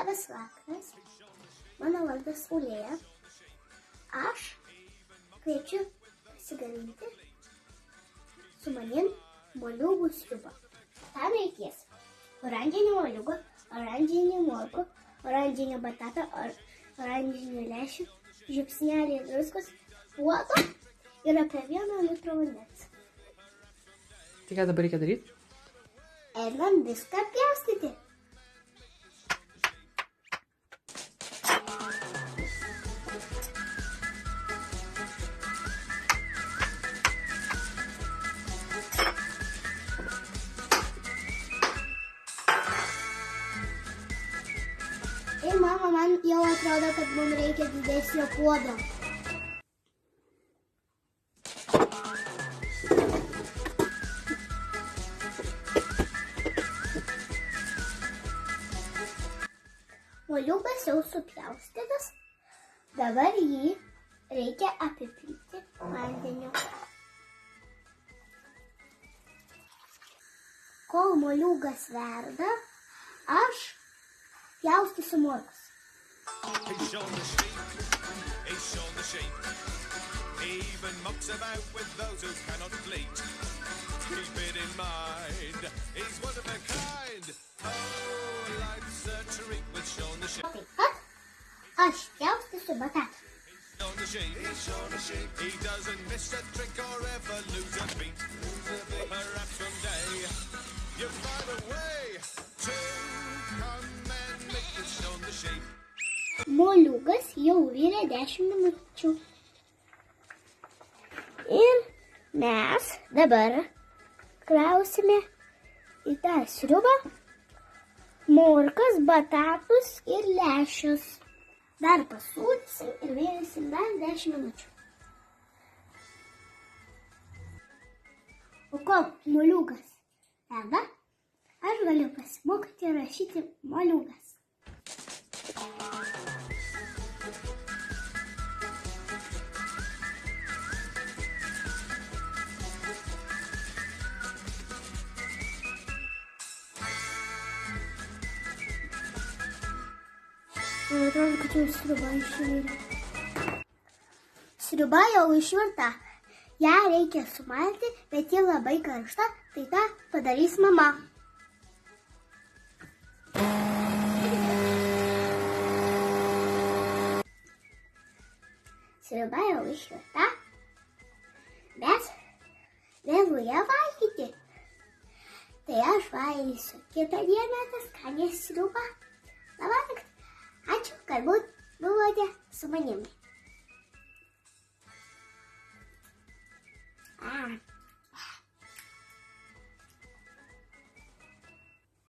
Labas vakaras, mano vardas Ulėja. Aš kviečiu pasigaminti su manim moliūgų sriubą. Tam reikės oranžinio moliūgo, oranžinio morkų, oranžinio batato, oranžinio lęšių, žiupsnelį druskos, puodo ir apie 1 litrą vandens. Tai ką dabar reikia daryti? Einam viską pjaustyti. Ir mama, man jau atrodo, kad mums reikia didesnio puodo. Moliūgas jau supjaustytas, dabar jį reikia apipilti vandeniu. Kol moliūgas verda, aš pjaustysiu morkas. Taip pat aš pjaustysiu batatą. Moliūgas jau virė 10 minučių. Ir mes dabar krausime į tą sriubą morkas, batatus ir lęšius. Dar pasūdysim ir vėrysim dar 10 minučių. O kol moliūgas verda, aš galiu pasimokyti rašyti moliūgas. Man atrodo, kad jau sriuba išvirė. Sriuba jau išvirta. Ją reikia sumalti, bet ji labai karšta, tai tą padarys mama. Sriuba jau išvirta. Bet vėluoja valgyti. Tai aš valgysiu kitą dieną tą skanę sriubą. Labą. Ačiū, kad buvote su manimi.